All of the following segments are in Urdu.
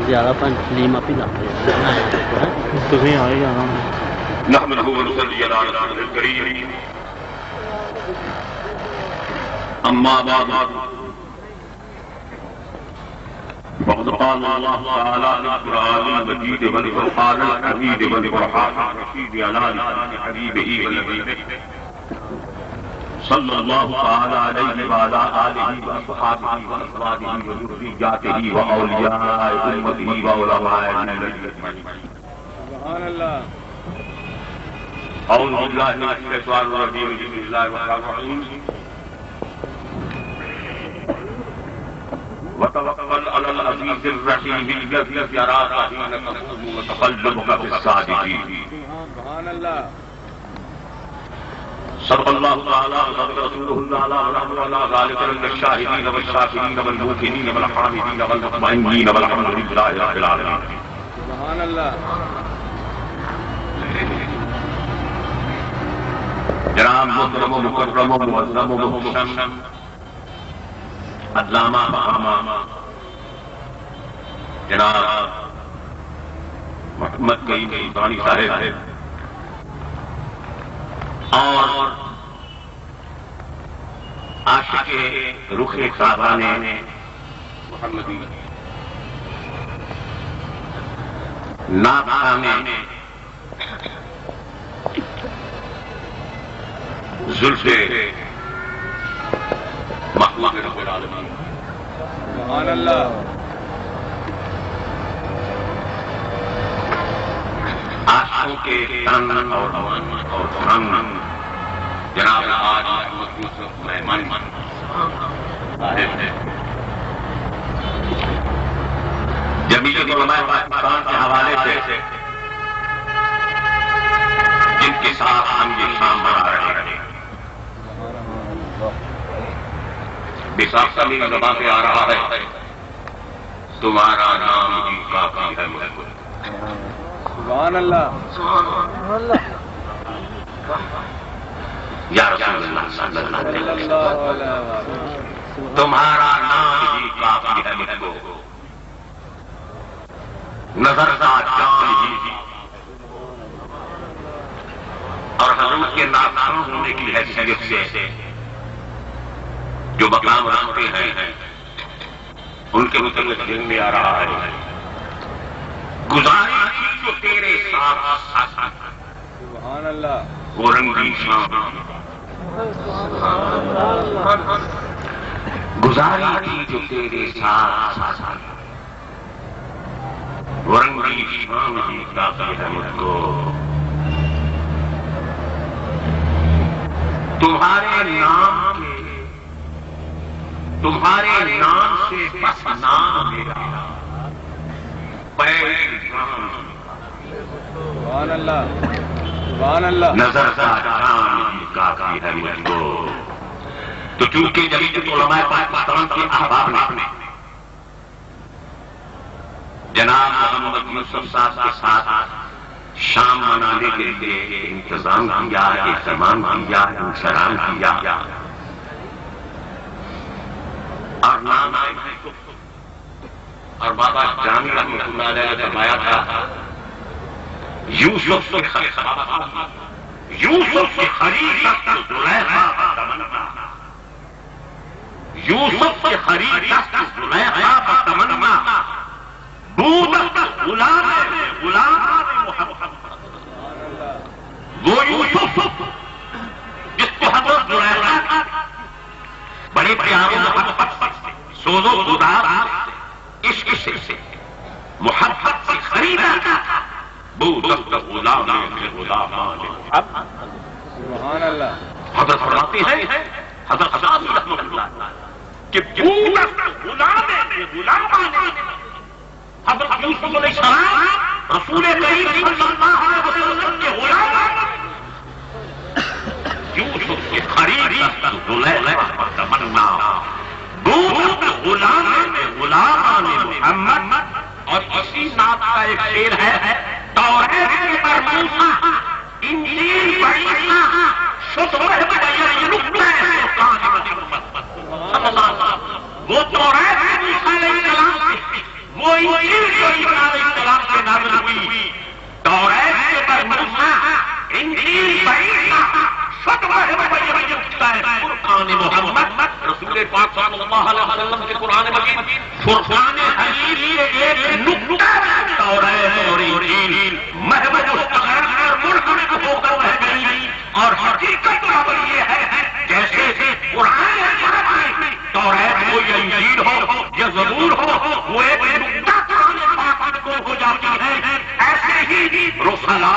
زیادہ لima پلا تمہیں آئے گا نحمده ونصلي على رسوله الكريم أما بعد فقد قال الله تعالى في القرآن المجيد والفرقان الحميد والبرهان الرشيد على لسان حبيبه ونبيه صلى الله تعالى عليه وعلى آله وأصحابه وأزواجه وذرياته وأولياء أمته وعلماء أجمعين. سبحان الله. أعوذ بالله من الشيطان الرجيم. بسم الله الرحمن الرحيم. وتوكل على العزيز الرحيم الذي يراك حين تقوم وتقلبك في الساجدين. سبحان الله. صدق الله تعالى وصدق رسوله الأعلى ونحن على ذلك من الشاهدين والشاكرين والموقنين والحامدين والمطمئنين والحمد لله رب العالمين. سبحان الله. جناب محترم و مکرم و معظم و محتشم علامہ بہامہ جناب محمد قیم سلطانی صاحب اور عاشق رخ صاحبانے محمدی نابخانے زلف محبوب رب العالمین. سبحان اللہ. عاشقوں کے تن اور من اور دھن جناب آج محمد یوسف مہمان صاحب ہیں. جمعیت علماء پاکستان کے حوالے سے جن کے ساتھ ہم یہ شام منا رہے ہیں بساختہ میری زبان پہ آ رہا ہے تمہارا نام ہی کافی ہے مجھ کو. سبحان اللہ. یا رسول اللہ صلی اللہ علیہ وسلم تمہارا نام ہی کافی ہے مجھ کو. نظر کا جان ہی اور حضور کے ناکام ہونے کی حیثیت سے جو مقام رکھتے ہیں ان کے متعلق دل میں آ رہا ہے گزارش جو تیرے ساتھ سبحان اللہ. وہ رنگین شام گزارش جو تیرے ساتھ وہ رنگین شام ہی کافی ہے مجھ کو. تمہارے نام سے بس نام میرا سبحان اللہ. سبحان اللہ. نظر کا جان کافی ہے مجھ کو. تو چونکہ جمعیت علماء پاکستان کے احباب نے جناب محمد یوسف صاحب کے ساتھ شام منانے کے لیے انتظام کیا اہتمام کیا انسرام کیا اور نام اور بابا جامی رحمۃ اللہ علیہ نے فرمایا تھا یوسف کی خریدت زلیخا بتمنا یوسف کی خریدت زلیخا بتمنا بودت غلام محمد. وہ یوسف جس کو حضرت زلیخا بڑے پیارے محبت سوزو گدار عشق سے محبت سے خریدا بودت غلام سبحان اللہ. حضرت فرماتے ہیں حضرت حسان رحمۃ اللہ کہ بودت غلام حضرت یوسف علیہ السلام رسول کریم صلی اللہ علیہ وسلم کے غلام یوسف کی خریدت زلیخا تمنا بودت غلام محمد. اور اسی نعت کا ایک شعر ہے توریت کے پر موسیٰ انجیل عیسیٰ شد رہب غیر رکن فرقان محمد. وہ تو تورات میں موسیٰ علیہ السلام سے، وہ انجیل جو عیسیٰ علیہ السلام سے نازل ہوئی، تورات سے پر موسیٰ، انجیل پر عیسیٰ، قرآن محمد رسول پاک صلی اللہ علیہ وسلم کے قرآن مجید فرقان حمید سے ایک نقطہ تورات اور انجیل محمد مستغرق اور منحرف ہو کر رہ گئی، اور حقیقت یہ ہے جیسے قرآن میں تورات ہو یا انجیل ہو یا زبور ہو، وہ ایک نقطہ قرآن پاک کو ہو جاتی ہے، ایسے ہی رسلا،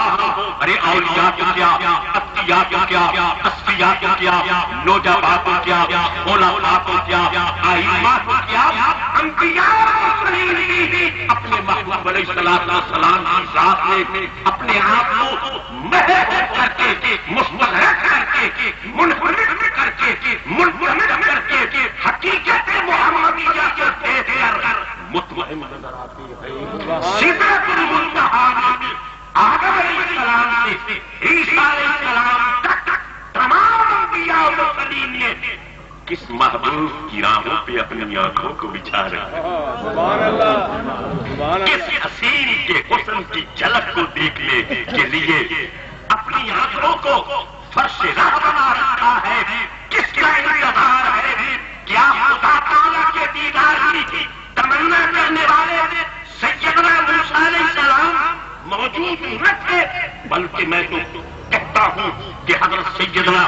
ارے اولیاء کو کیا، اتقیاء کو کیا، اصفیاء کو کیا، نوجباء کو کیا، خلفاء کو کیا، ائمہ کو کیا، انبیاء اپنے محبوب علیہ السلام کی ذات میں اپنے آپ کو محب کر کے، مستغرق کر کے، منفرد کر کے، منفرد کر کے، حقیقت محمدیہ کے دیکھ کر مطمئن نظر آتی ہے۔ سدرۃ المنتہا میں آدم علیہ السلام سے عیسیٰ علیہ السلام تک تمام انبیاء و مرسلین نے کس محبوب کی راہوں پہ اپنی آنکھوں کو بچھا رکھا، سبحان اللہ، سبحان اللہ، کس حسین کے حسن کی جھلک کو دیکھنے کے لیے اپنی آنکھوں کو فرش راہ بنا رکھا ہے، کس کا انتظار ہے؟ کیا خدا تعالیٰ کے دیدار کی تمنا کرنے والے سیدنا موسیٰ علیہ السلام موجود نہ تھے؟ بلکہ میں تو کہتا ہوں کہ حضرت سیدنا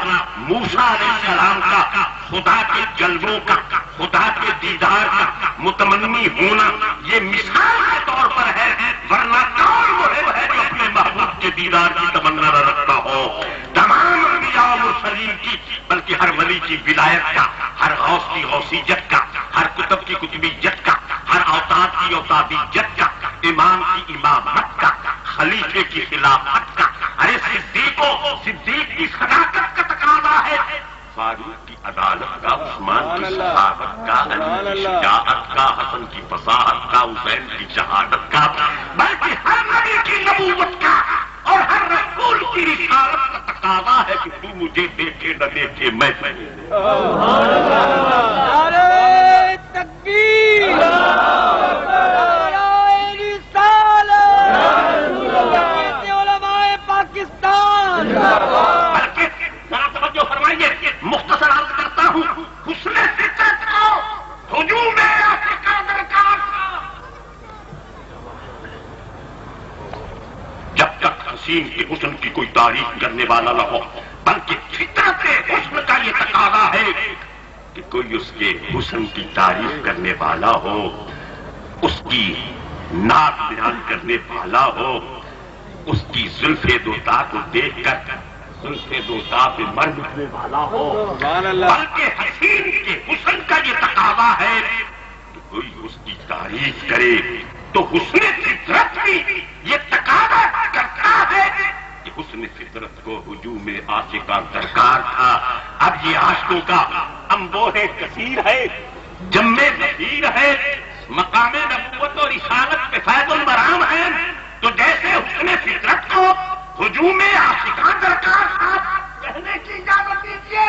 موسیٰ علیہ السلام کا خدا کے جلووں کا، خدا کے دیدار کا متمنی ہونا یہ مثال کے طور پر ہے، ورنہ کون محب ہے جو اپنے محبوب کے دیدار کی تمنا نہ رکھتا ہو؟ تمام انبیاء و مرسلین کی، بلکہ ہر ولی کی ولایت کا، ہر غوث کی غوثیت کا، ہر کتب کی کتبیت کا، ہر اوتاد کی اوتادیت کا، امام کی امامت کا، خلیفے کی خلافت کا، ارے صدیق کی صداقت کا تقاضا ہے، فاروق کی عدالت کا، عثمان کی صحابت کا، علی کی شجاعت کا، حسن کی فصاحت کا، حسین کی شہادت کا، بلکہ ہر نبی کی نبوت کا اور ہر رسول کی رسالت کا تقاضا ہے کہ تو مجھے دیکھے نہ دیکھے میں نعرہ تکبیر، نعرہ رسالت، علماء پاکستان، بلکہ ذرا توجہ فرمائیے، مختصر عرض کرتا ہوں، حسن فطرت کو ہجوم عاشقاں درکار تھا۔ جب تک حسین کے حسن کی کوئی تعریف کرنے والا نہ ہو، بلکہ فطرت حسن کا یہ تقاضا ہے کہ کوئی اس کے حسن کی تعریف کرنے والا ہو، اس کی نعت بیان کرنے والا ہو، اس کی زلف دوتا کو دیکھ کر زلف دوتا پہ مر مٹنے والا ہو، سبحان اللہ، بلکہ حسین کے حسن کا یہ تقاضا ہے کہ کوئی اس کی تعریف کرے، تو حسن فطرت بھی یہ تقاضا کرتا ہے کہ حسن فطرت کو ہجوم عاشقاں درکار تھا۔ اب یہ عاشقوں کا انبوہ کثیر ہے، جم کثیر ہے، مقام نبوت اور رسالت پہ فیض المرام ہے، تو جیسے حسن فطرت کو ہجوم عاشقاں درکار تھا، کہنے کی اجازت دیجیے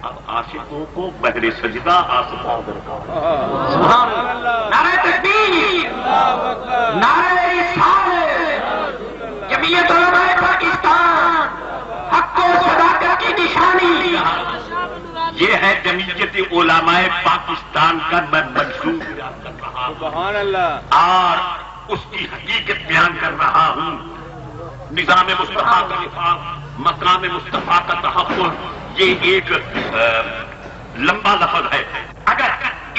اب عاشقوں کو بہر سجدہ آسفا درکار۔ سبحان اللہ، نعرہ تکبیر، اللہ اکبر، نعرہ رسالت، جمعیت علماء پاکستان، حق و صداقت کی نشانی، یہ ہے جمعیت علماء پاکستان کا میں منشور بیان کر رہا ہوں سبحان اللہ، اور اس کی حقیقت بیان کر رہا ہوں۔ نظام مصطفیٰ کا نفاذ، مقام مصطفیٰ کا تحفظ، یہ ایک لمبا لفظ ہے، اگر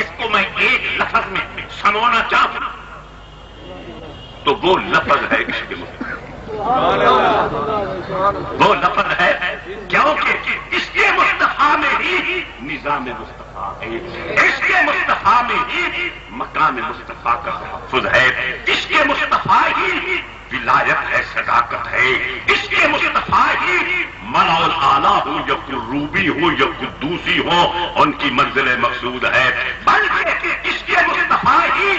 اس کو میں ایک لفظ میں سمونا چاہوں تو وہ لفظ ہے عشق مصطفیٰ، سبحان اللہ، وہ لفظ ہے کیونکہ عشق مصطفیٰ میں ہی نظام مصطفیٰ ہے، عشق مصطفیٰ میں ہی مقام مصطفیٰ کا تحفظ ہے، عشق مصطفیٰ ہی ولایت ہے، صداقت ہے، عشق مصطفیٰ ہی ملا الاعلیٰ ہو یا قروبی ہو یا قدوسی ہو، ان کی منزل مقصود ہے، بلکہ عشق مصطفیٰ ہی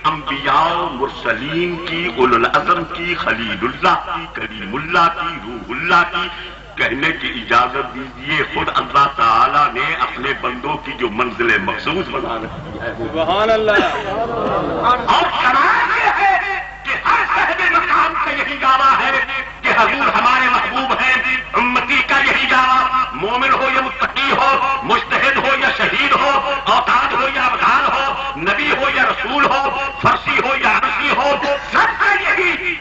انبیاء و مرسلین کی، اولو العزم کی، خلیل اللہ کی، کریم اللہ کی، روح اللہ کی کہنے کی اجازت دیجیے، خود اللہ تعالیٰ نے اپنے بندوں کی جو منزل مخصوص بنا رکھی ہے، سبحان اللہ، اور کمال یہ ہے کہ ہر صاحب مقام کا یہی دعویٰ ہے کہ حضور ہمارے محبوب ہیں، امتی کا یہی دعویٰ، مومن ہو یا متقی ہو، مجتہد ہو یا شہید ہو، اوتاد ہو یا ابدال ہو، نبی ہو یا رسول ہو، فرسی ہو یا عربی ہو، سب کا یہی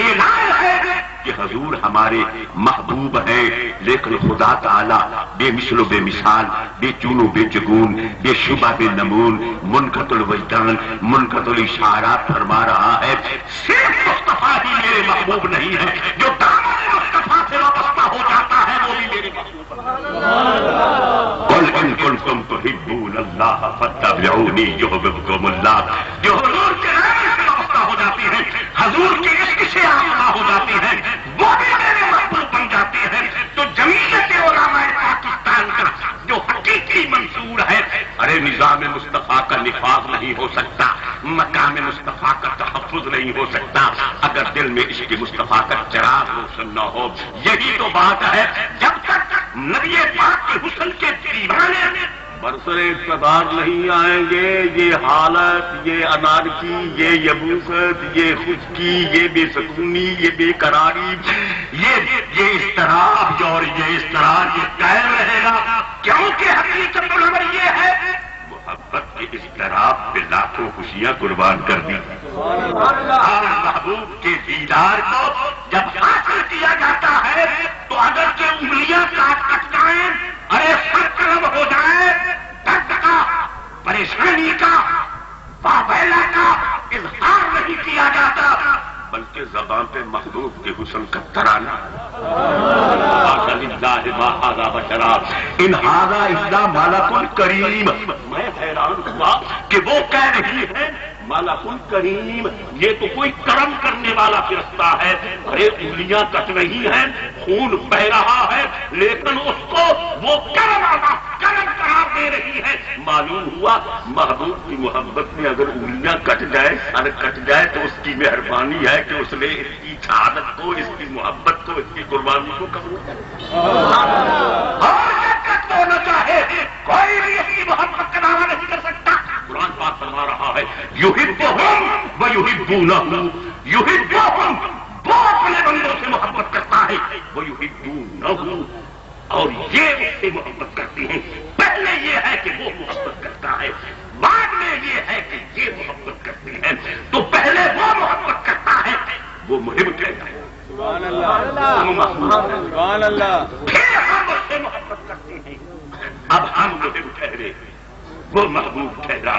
اعلان ہے کہ حضور ہمارے محبوب ہیں، لیکن خدا تعالیٰ بے مثل و بے مثال، بے چون و بے چگون، بے شبہ بے نمون، منقطع الوجدان، منقطع الاشارات فرما رہا ہے، صرف مصطفیٰ ہی میرے محبوب نہیں ہے، جو دامن مصطفیٰ سے وابستہ ہو جاتا ہے وہ بھی میرے محبوب ہے۔ قل ان کنتم تحبون اللہ فاتبعونی یحببکم اللہ، جو حضور کے نام سے وابستہ ہو جاتی ہیں، حضور کے عشق سے آمنا ہو جاتی ہیں، وہ بھی میرے محبوب بن جاتے ہیں۔ تو جمعیت علماء پاکستان کا جو حقیقی منصور ہے، ارے نظام مصطفیٰ کا نفاذ نہیں ہو سکتا، مقام مصطفیٰ کا تحفظ نہیں ہو سکتا اگر دل میں عشق مصطفیٰ کا چراغ روشن نہ ہو۔ یہی تو بات ہے، جب تک نبی پاک کے حسن کے دیوانے برسر اقتدار نہیں آئیں گے، یہ حالت، یہ انارکی، یہ یبوست، یہ خشکی، یہ بے سکونی، یہ بے قراری، یہ اضطراب اور یہ اضطراب یہ قائم رہے گا، کیونکہ حقیقت الامر یہ ہے محبت کے اضطراب پہ لاکھوں خوشیاں قربان کر دی۔ ہر محبوب کے دیدار کو جب حاصل کیا جاتا ہے تو اگر کہ انگلیاں کٹ جائیں، ارے سر قلم ہو جائے، درد کا، پریشانی کا، واویلا کا اظہار نہیں کیا جاتا، بلکہ زبان پہ محبوب کے حسن کا ترانہ، ان ھذا الا ملک کریم۔ میں حیران ہوا کہ وہ کہہ رہی ہے ملک کریم، یہ تو کوئی کرم کرنے والا فرشتہ ہے، ارے انگلیاں کٹ رہی ہیں، خون بہ رہا ہے، لیکن اس کو وہ کرم قرار دے رہی ہے۔ معلوم ہوا محبوب کی محبت میں اگر انگلیاں کٹ جائے، سر کٹ جائے، تو اس کی مہربانی ہے کہ اس نے اس کی شہادت کو، اس کی محبت کو، اس کی قربانی کو قبول کر، اور جب ہونا چاہے کوئی بھی اس کی محبت کا دعویٰ نہیں کر سکتا۔ قرآن پاک فرما رہا ہے یحبہم ویحبونہ، یحبہم، وہ اپنے بندوں سے محبت کرتا ہے، ویحبونہ، اور یہ اس سے محبت کرتی ہیں۔ پہلے یہ ہے کہ وہ محبت کرتا ہے، بعد میں یہ ہے کہ یہ محبت کرتی ہے۔ تو پہلے وہ محبت کرتا ہے، وہ محب کہتا ہے، سبحان اللہ، سبحان اللہ، پھر ہم اس سے محبت کرتے ہیں، اب ہم محب ٹھہرے، وہ محبوب ٹھہرا۔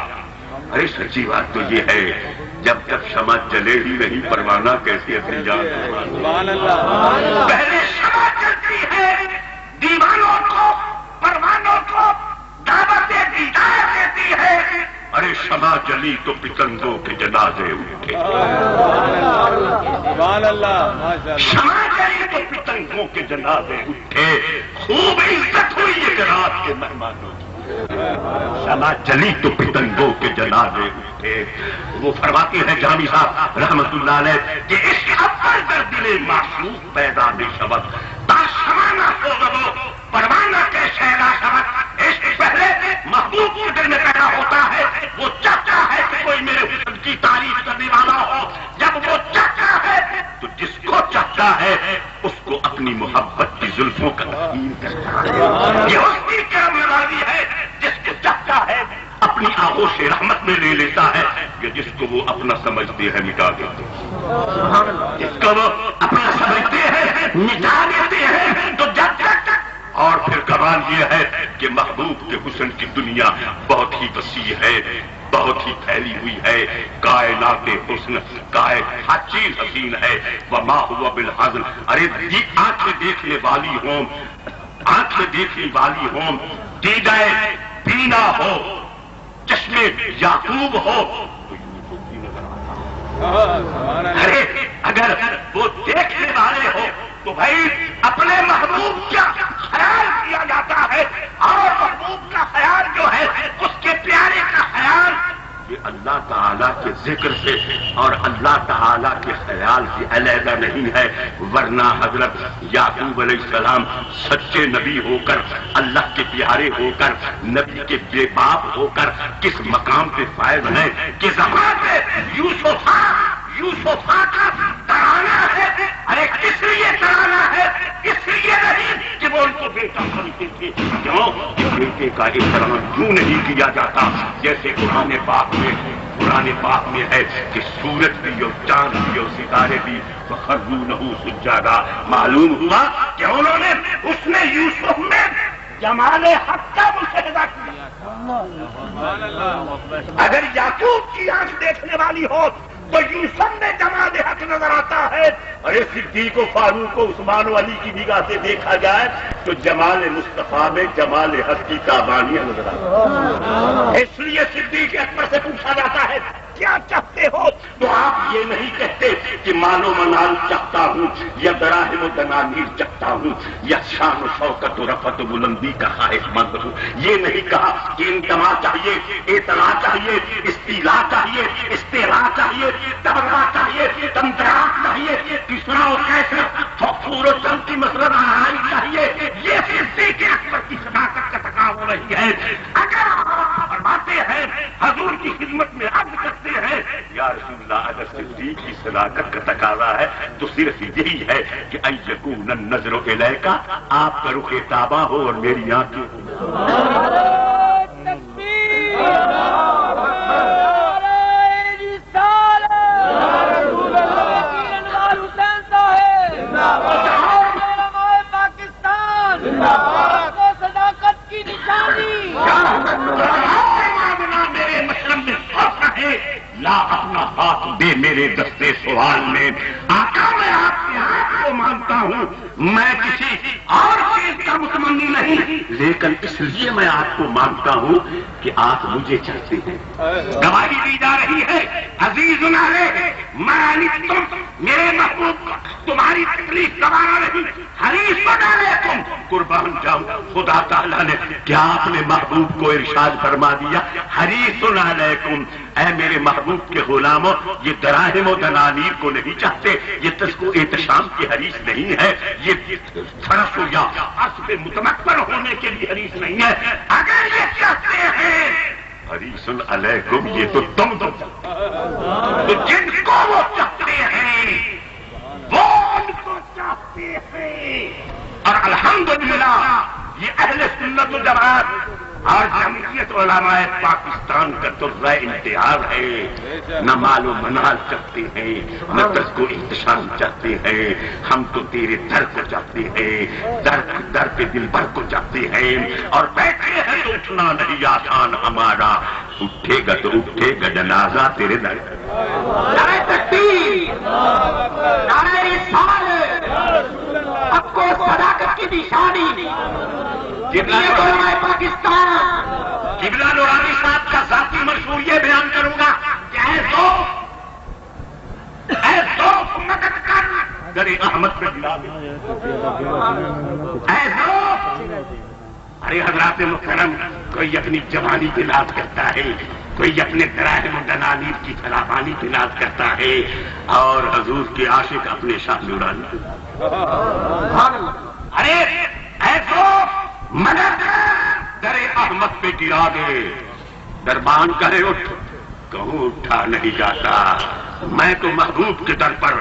ارے سچی بات تو یہ ہے، جب تک شمع جلے ہی نہیں پروانہ کیسے اپنی جان سبحان اللہ، پہلے شمع جلتی ہے، دیوانوں کو، پروانوں کو دعوت دیدار دیتی ہے، ارے شمع جلی تو پتنگوں کے جنازے اٹھے، سبحان اللہ، ماشاء اللہ، شمع جلی تو پتنگوں کے جنازے اٹھے، خوب عزت ہوئی یہ رات کے مہمانوں کی، شمع جلی تو پتنگوں کے جنازے اٹھے۔ وہ فرماتے ہیں جامی صاحب رحمت اللہ علیہ کہ اس اول در دل معشوق پیدا نہیں شود تا شمع نہ ہو گو پروانہ کے شہلا شود۔ اس پہلے محبوب کے دل میں پیدا ہوتا ہے، وہ چاہتا ہے کہ کوئی میرے حسن کی تعریف کرنے والا ہو، جب وہ چاہتا ہے تو جس کو چاہتا ہے اس کو اپنی محبت کی زلفوں کا تقسیم کرتا ہے، یہ اس کی کرم نوازی ہے، جس کو چاہتا ہے اپنی آغوش رحمت میں لے لیتا ہے، یا جس کو وہ اپنا سمجھتے ہیں مٹا دیتے ہیں، جس کو وہ اپنا سمجھتے ہیں مٹا دیتے ہیں۔ تو جب تک، اور پھر کمال یہ ہے کہ محبوب کے حسن کی دنیا بہت ہی وسیع ہے، بہت ہی پھیلی ہوئی ہے، کائنات حسن، ہر چیز حسین ہے، وما ہوا بالحزن، ارے آنکھیں دیکھنے والی ہوں، آنکھیں دیکھنے والی ہوں، دیدہ بینا ہو، چشمے یعقوب ہو، ارے اگر وہ دیکھنے والے ہو تو بھائی اپنے محبوب کا خیال کیا جاتا ہے، اور محبوب کا خیال جو ہے اس کے پیارے کا خیال یہ اللہ تعالیٰ کے ذکر سے اور اللہ تعالیٰ کے خیال سے علیحدہ نہیں ہے، ورنہ حضرت یعقوب علیہ السلام سچے نبی ہو کر، اللہ کے پیارے ہو کر، نبی کے بے باپ ہو کر کس مقام پہ فائز ہیں کہ زبان پہ یوسفا کا ترانا ہے۔ ارے کس لیے ترانا ہے؟ اس لیے نہیں کہ وہ ان کو بیٹا سمجھتے تھے۔ کیوں؟ بیٹے کا احترام کیوں نہیں کیا جاتا؟ جیسے قرآن پاک میں ہے کہ سورج بھی اور چاند بھی اور ستارے بھی وخروا لہ سجدا۔ معلوم ہوا کہ انہوں نے اس نے یوسف میں جمال حق کا مشاہدہ کیا۔ اگر یعقوب کی آنکھ دیکھنے والی ہو تو یوسف میں جمال حق نظر آتا ہے۔ ارے صدیق و فاروق و عثمان و علی کی نگاہ سے دیکھا جائے تو جمال مصطفیٰ میں جمال حق کی تابانیاں نظر آتی ہیں۔ اس لیے صدیق اکبر سے پوچھا جاتا ہے کیا چاہتے ہو تو آپ یہ نہیں کہتے کہ مال و منال چاہتا ہوں یا دراہم و دنانیر چاہتا ہوں یا شان و شوکت و رفعت و بلندی کا خواہش مند ہوں۔ یہ نہیں کہا کہ انتما چاہیے، اطلاع چاہیے، استیلاء چاہیے، استعلاء چاہیے، تبرہ چاہیے، تمتراط چاہیے، کسرا اور کیسر، فخور و چند کی مسرت آرائی چاہیے۔ یہ صدیق اکبر کی صداقت کا تقاضا نہیں ہے۔ اگر آپ فرماتے ہیں حضور کی خدمت میں عرض کرتے ہیں یا رسول اللہ، اگر صدیق کی صداقت کا تقاضا ہے تو صرف یہی ہے کہ ان یکون النظر الیک، آپ کا رخ تابہ ہو اور میری آنکھیں صداقت کی نشانی میرے مشرم میں سوچا ہے لا اپنا ہاتھ دے میرے دستے سوال میں۔ آقا میں آپ کے ہاتھ کو مانتا ہوں، میں کسی اور چیز کا متمنی نہیں، لیکن اس لیے میں آپ کو مانتا ہوں کہ آپ مجھے چاہتے ہیں۔ گواہی دی جا رہی ہے عزیز میرے محبوب کو تمہاری تکلیف گوارا نہیں، حریص علیکم، قربان جاؤں خدا تعالیٰ نے کیا اپنے محبوب کو ارشاد فرما دیا حریص علیکم، اے میرے محبوب کے غلاموں، یہ دراہم و دنانیر کو نہیں چاہتے، یہ تسکو احتشام کی حریص نہیں ہے، یہ فرس یا اسب متمکن ہونے کے لیے حریص نہیں ہے۔ اگر یہ چاہتے ہیں حریص علیکم، یہ تو تم تو جن کو وہ چاہتے ہیں وہ ان کو چاہتے ہیں۔ اور الحمدللہ یہ اہل سنت و جماعت اور جمعیت علماء پاکستان کا درجہ امتیاز ہے، نہ مال و منال چاہتے ہیں، نہ تسکو احتشام چاہتے ہیں، ہم تو تیرے در کو چاہتے ہیں، در پہ دل بھر کو چاہتے ہیں، اور بیٹھے ہیں تو اٹھنا نہیں آسان ہمارا، اٹھے گا تو اٹھے گا جنازہ تیرے در۔ نعرہ تکبیر، نعرہ رسالت، اب کو صداقت کی نشانی علماء پاکستان قبلہ نورانی صاحب کا ذاتی مشہور یہ بیان کروں گا کہ اے ذوق مدد کر در احمد پہ گرا دے، اے ذوق۔ ارے حضرات محترم، کوئی اپنی جوانی پہ ناز کرتا ہے، کوئی اپنے دراہم و دنانیر کی فراوانی پہ ناز کرتا ہے، اور حضور کے عاشق اپنے شاہ نورانی۔ ارے اے ذوق مدد در احمد پہ گرا دے، دربان کہے اٹھ، کہوں اٹھا نہیں جاتا، میں تو محبوب کے در پر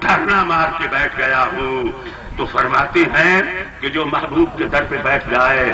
دھرنا مار کے بیٹھ گیا ہوں۔ تو فرماتے ہیں کہ جو محبوب کے در پہ بیٹھ جائے،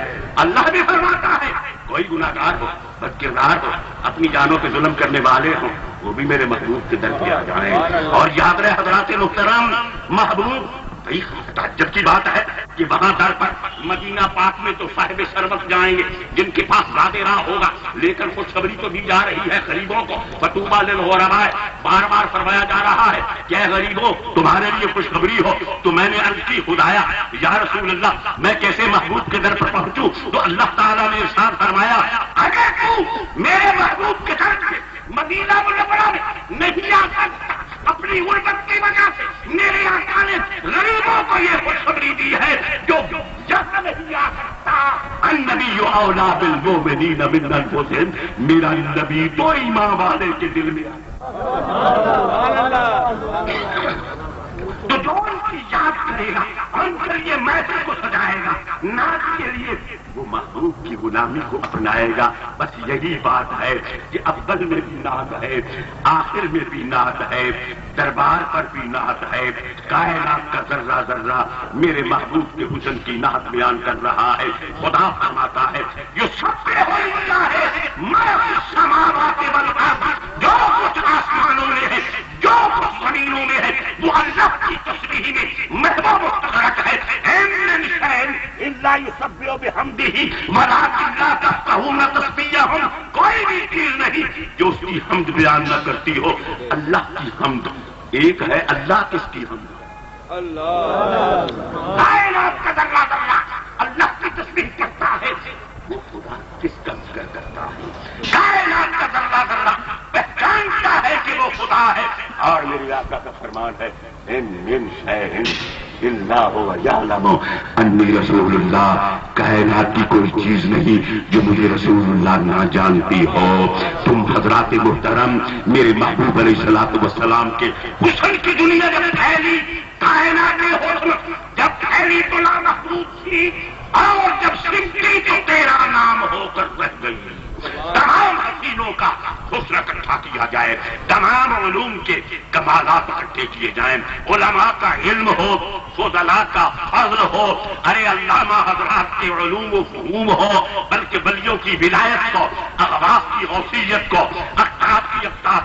اللہ بھی فرماتا ہے کوئی گناہگار ہو، بد کردار ہو، اپنی جانوں پہ ظلم کرنے والے ہوں، وہ بھی میرے محبوب کے در پہ آ جائیں۔ اور یاد رہے حضرات محترم، محبوب بھائی تعجب کی بات ہے کہ وہاں در پر مدینہ پاک میں تو صاحب شربت جائیں گے جن کے پاس زیادہ راہ ہوگا، لیکن خوشخبری تو دی جا رہی ہے غریبوں کو، فطوبیٰ للغرباء، بار بار فرمایا جا رہا ہے کہ اے غریبوں تمہارے لیے خوشخبری ہو۔ تو میں نے عرض کی خدایا یا رسول اللہ میں کیسے محبوب کے در پر پہنچوں؟ تو اللہ تعالیٰ نے ارشاد فرمایا اگر تو میرے محبوب کے در پہ مدینہ منورہ میں نہیں آ سکتا، اپنی غربت کی وجہ سے میرے آقا نے غریبوں کو یہ خوشخبری دی ہے جو جہاں نہیں آ سکتا، النبی اولیٰ بالمؤمنین من انفسہم، میرا نبی تو ایمان والے کے دل میں آیا سبحان اللہ تو جو ان کی یاد کرے گا، ان کے لیے محفل کو سجائے گا، ناز کے لیے وہ محبوب کی غلامی کو اپنائے گا. بس یہی بات ہے کہ اول میں بھی نعت ہے، آخر میں بھی نعت ہے، دربار پر بھی نعت ہے. کائنات کا ذرہ ذرہ میرے محبوب کے حسن کی نعت بیان کر رہا ہے. خدا فرماتا ہے یہ سب سے ہوتا ہے میں السماوات والارض، جو کچھ آسمانوں میں ہے، جو کچھ زمینوں میں ہے، وہ اللہ کی تسبیح میں محبوب مستغرق ہے. من شیء الا یسبح بحمدہ ولکن لا تفقهون تسبیحهم، کوئی بھی چیز نہیں جو اس کی حمد بیان نہ کرتی ہو. اللہ کی حمد ایک ہے، اللہ کس کی حمد؟ اللہ. کائنات کا ذرہ ذرہ اللہ کی تسبیح کرتا ہے، وہ خدا کس کا ذکر کرتا ہے. کائنات کا ذرہ ذرہ پہچانتا ہے کہ وہ خدا ہے. اور میری آقا کا فرمان ہے من شیء الا هو یعلم انی رسول اللہ، کائنات کی کوئی چیز نہیں جو مجھے رسول اللہ نہ جانتی ہو. تم حضرات محترم میرے محبوب علیہ الصلوۃ والسلام کے حسن کی دنیا جب پھیلی، کائنات حسن جب پھیلی تو لامحدود تھی، اور جب سمٹی تو تیرا نام ہو کر رہ گئی. تمام حسینوں کا حسن اکٹھا کیا جائے، تمام علوم کے کمالات اکٹھے کیے جائیں، علماء کا علم ہو، فضلاء کا فضل ہو، ارے علامہ حضرات کے علوم و فہوم ہو، بلکہ ولیوں کی ولایت کو، اغواث کی غوثیت کو، اقطاب کی اقطاب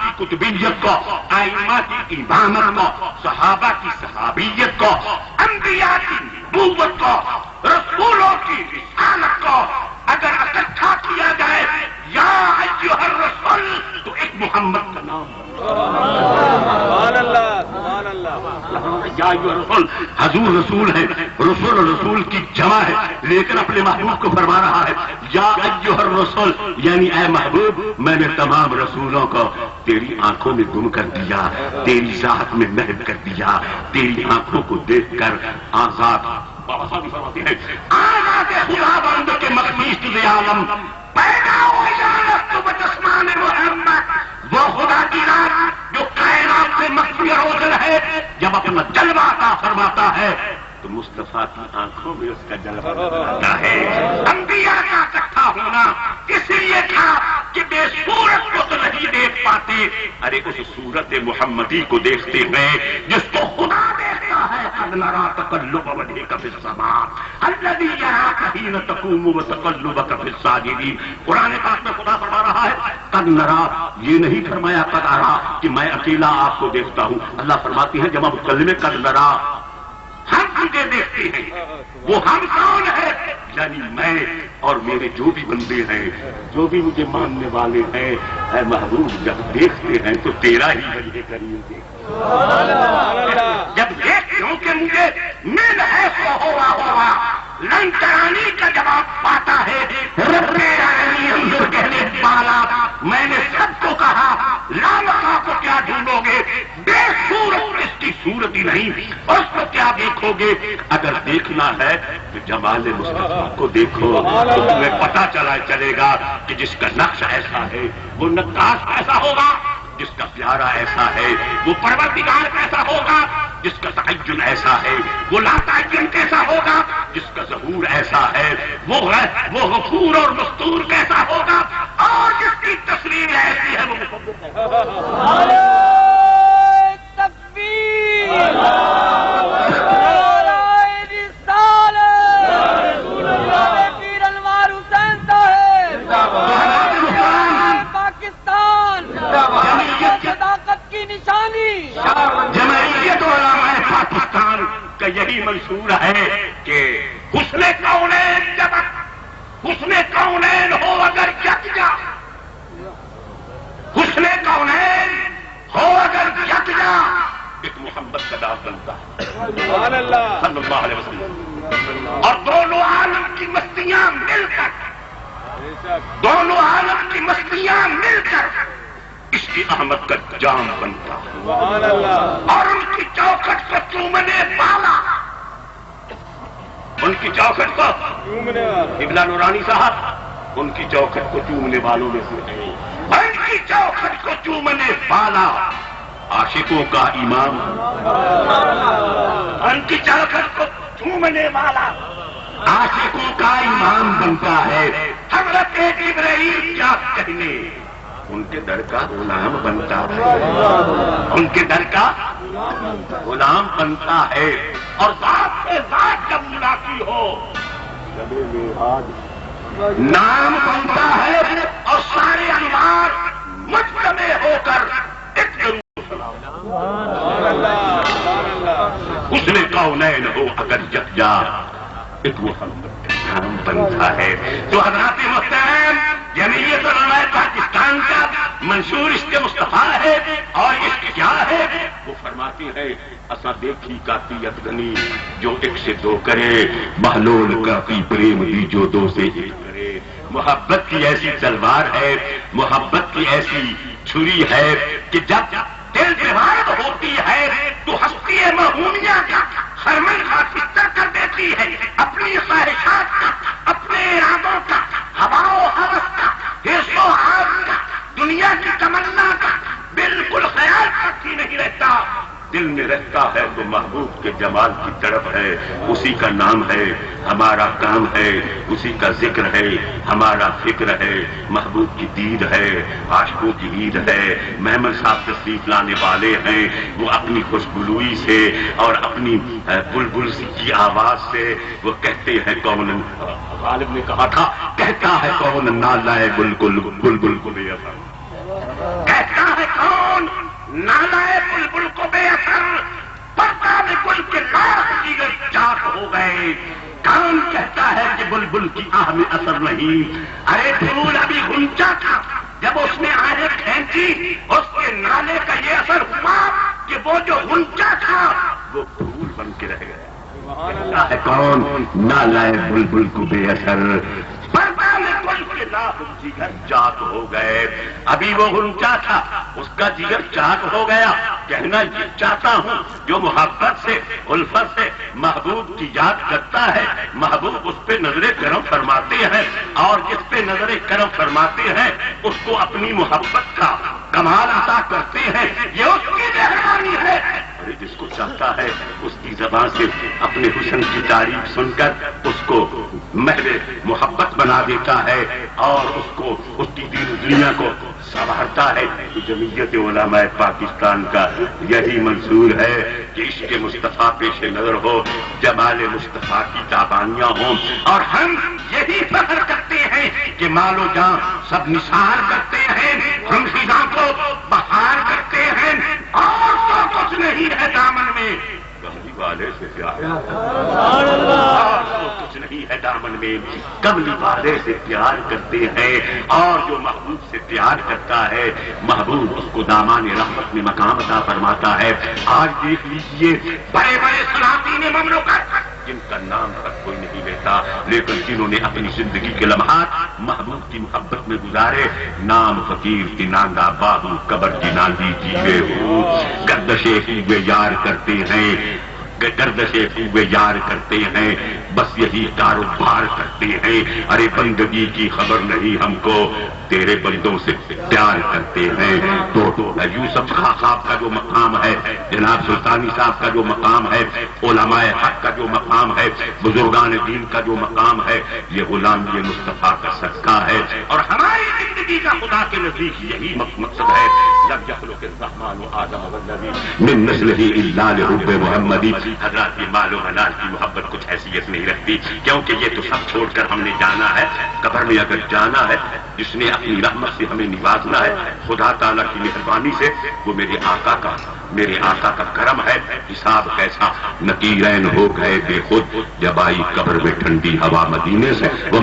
کی قطبیت کو، ائمہ کی امامت کو، صحابہ کی صحابیت کو، انبیاء کی نبوت کو، رسولوں کی رسالت کو اگر اکٹھا کیا جائے یا ایھا الرسول تو ایک محمد کا نام سبحان اللہ سبحان اللہ. یا ایھا الرسول، حضور رسول ہے، رسول کی جمع ہے، لیکن اپنے محبوب کو فرما رہا ہے یا ایھا الرسول، یعنی اے محبوب میں نے تمام رسولوں کو تیری آنکھوں میں گم کر دیا، تیری ذات میں محو کر دیا، تیری آنکھوں کو دیکھ کر آزاد آزاد خدا بند کے مخصوص عالم پیدا ہو جانت بجسمان محمد، وہ خدا کی ذات جو کائنات سے مخفی روشن ہے، جب اپنا جلوہ عطا فرماتا ہے تو مصطفیٰ کی آنکھوں میں اس کا جلوہ آتا ہے. انبیاء کا اکٹھا ہونا اس لیے تھا کہ بے صورت کو تو نہیں دیکھ پاتے، ارے اس صورت محمدی کو دیکھتے ہیں جس کو خدا دیکھتا ہے. قد نرى تقلب وجهك في السماء الذي يراك حين تقوم وتقلبك في الساجدين. قرآن پاک میں خدا فرما رہا ہے قد نرى، یہ نہیں فرمایا قد ارى کہ میں اکیلا آپ کو دیکھتا ہوں. اللہ فرماتی ہے جب ہم کلمے قد نرى ہم تجھے دیکھتے ہیں، وہ ہم کون ہے؟ یعنی میں اور میرے جو بھی بندے ہیں، جو بھی مجھے ماننے والے ہیں، اے محبوب جب دیکھتے ہیں تو تیرا ہی وجہ قریب دیکھتے. جب دیکھوں کہ مجھے من ہے سو ہوا لنچرانی کا جواب پاتا ہے رب انظر کہنے والا، میں نے سب کو کہا لامکا کو کیا ڈھونڈو گے، بے صورت اس کی صورت ہی نہیں، اس کو کیا دیکھو گے؟ اگر دیکھنا ہے تو جمال مصطفیٰ کو دیکھو، تو تمہیں پتہ چلے گا کہ جس کا نقش ایسا ہے وہ نقاش ایسا ہوگا، جس کا پیارا ایسا ہے وہ پروردگار کیسا ہوگا، جس کا تعین ایسا ہے وہ لا تعین کیسا ہوگا، جس کا ظہور ایسا ہے وہ غفور اور مستور کیسا ہوگا، اور جس کی تصویر ایسی ہے وہ نعرہ تکبیر، نعرہ رسالت، نعرہ پیر انوار حسین صاحب، پاکستان صداقت کی نشانی. جمہوریت علماء پاکستان کا یہی منشور ہے کہ حسن کونین جب حسن کونین ہو اگر یکجا، حسن کونین ہو اگر یکجا ایک محمد کا نام بنتا ہے سبحان اللہ صلی اللہ علیہ وسلم. اور دونوں عالم کی مستیاں مل کر، دونوں عالم کی مستیاں مل کر اس کی احمد کا جام بنتا ہے. سبحان اللہ اور ان کی چوکھٹ کو چومنے والا ان کی چوکھٹ کو چومنے والا قبلہ نورانی صاحب ان کی چوکھٹ کو چومنے والوں میں سے ہیں، ان کی چوکھٹ کو چومنے والا عاشقوں کا امام، ان کی چوکھٹ کو چومنے والا عاشقوں کا امام بنتا ہے۔ حضرت ابراہیم کیا کہنے، ان کے در کا غلام بنتا ہے، ان کے در کا غلام بنتا ہے، اور ذات سے ذات جب ملاقات ہو نام بنتا ہے، اور سارے انوار مجتمع ہو کر ایک اس نے کونین ہو اگر یکجا ایک محمد نام بنتا ہے۔ تو حضرات محترم جمعیت علماء پاکستان کا منشور عشق مصطفیٰ ہے، اور عشق کیا ہے وہ فرماتی ہے اسا دیکھی کافی افغنی جو ایک سے دو کرے، بہلول کافی پریم دی جو دو سے ایک کرے۔ محبت کی ایسی تلوار ہے، محبت کی ایسی چھری ہے کہ جب دل دیوار ہوتی ہے تو ہستی محومیہ کا خرمن خاطر کر دیتی ہے، اپنی خواہشات کا، اپنے ارادوں کا، ہوا و ہوس کا، حرص و آگ کا، دنیا کی تمنا کا بالکل خیال تک ہی نہیں رہتا، دل میں رہتا ہے تو محبوب کے جمال کی طرف ہے، اسی کا نام ہے، ہمارا کام ہے، اسی کا ذکر ہے، ہمارا فکر ہے، محبوب کی دید ہے، عاشقوں کی عید ہے۔ محمد صاحب تشریف لانے والے ہیں، وہ اپنی خوشبولوئی سے اور اپنی بلبل کی آواز سے وہ کہتے ہیں، کون غالب نے کہا تھا، کہتا ہے کون نالائے بلبل بلبل کو بے اثر، کہتا ہے کون نالائے بلبل کو بے اثر، پرتا میں گل کے لاکھ دیگر چاک ہو گئے، کون کہتا ہے کہ بلبل کی آہ میں اثر نہیں؟ ارے پھول ابھی غنچہ تھا، جب اس نے آہیں کھینچی اس کے نالے کا یہ اثر ہوا کہ وہ جو غنچہ تھا وہ پھول بن کے رہ گئے۔ کہتا ہے کون نالائے بلبل کو بے اثر، پرتا میں گل کے لاکھ جگر چاک ہو گئے۔ ابھی وہ غنچہ تھا، اس کا جگر چاک ہو گیا۔ کہنا یہ چاہتا ہوں جو محبت سے الفت سے محبوب کی یاد کرتا ہے، محبوب اس پہ نظر کرم فرماتے ہیں، اور جس پہ نظر کرم فرماتے ہیں اس کو اپنی محبت کا کمال عطا کرتے ہیں، یہ اس کی مہربانی ہے۔ جس کو چاہتا ہے اس کی زبان سے اپنے حسن کی تعریف سن کر اس کو محو محبت بنا دیتا ہے، اور اس کو اس کی دین و دنیا کو سنوارتا ہے۔ تو جمعیت علماء پاکستان کا یہی منصور ہے کہ عشق مصطفیٰ پیش نظر ہو، جمال مصطفیٰ کی تابانیاں ہوں، اور ہم یہی فخر کرتے ہیں کہ مال و جان سب نثار کرتے ہیں، ہم خزاں کو بہار کرتے ہیں، اور تو کچھ نہیں ہے دامن میں کملی والے سے پیار، اور تو کچھ نہیں ہے دامن میں کملی والے سے پیار کرتے ہیں، اور جو محبوب سے پیار کرتا ہے محبوب اس کو دامان رحمت میں مقام عطا فرماتا ہے۔ آج دیکھ لیجیے بڑے بڑے سلاطین مملکت جن کا نام تک کوئی نہیں لیتا، لیکن جنہوں نے اپنی زندگی کے لمحات محبوب کی محبت میں گزارے، نام فقیر کی نانگا باہو قبر کی ناندی جیوے ہو، گردشے خوبے یار کرتے ہیں، گردشے خوبے یار کرتے ہیں، بس یہی کاروبار کرتے ہیں۔ ارے بندگی کی خبر نہیں ہم کو، تیرے بندوں سے پیار کرتے ہیں۔ تو یوسف خان صاحب کا جو مقام ہے، جناب سلطانی صاحب کا جو مقام ہے، علماء حق کا جو مقام ہے، بزرگان دین کا جو مقام ہے، یہ غلامی مصطفیٰ کا صدقہ ہے، اور ہماری زندگی کا خدا کے نزدیک یہی مقصد ہے۔ لم يخلق الرحمن آدم والنبی من نسلہ الا لحب محمدی۔ حضرات یہ مال و حلال کی محبت کچھ حیثیت نہیں رکھتی، کیونکہ یہ تو سب چھوڑ کر ہم نے جانا ہے، قبر میں اگر جانا ہے، جس نے اپنی رحمت سے ہمیں نوازنا ہے خدا تعالیٰ کی مہربانی سے، وہ میرے آقا کا کرم ہے۔ حساب کیسا نکیرین ہو گئے بے خود، جب آئی قبر میں ٹھنڈی ہوا مدینے سے، وہ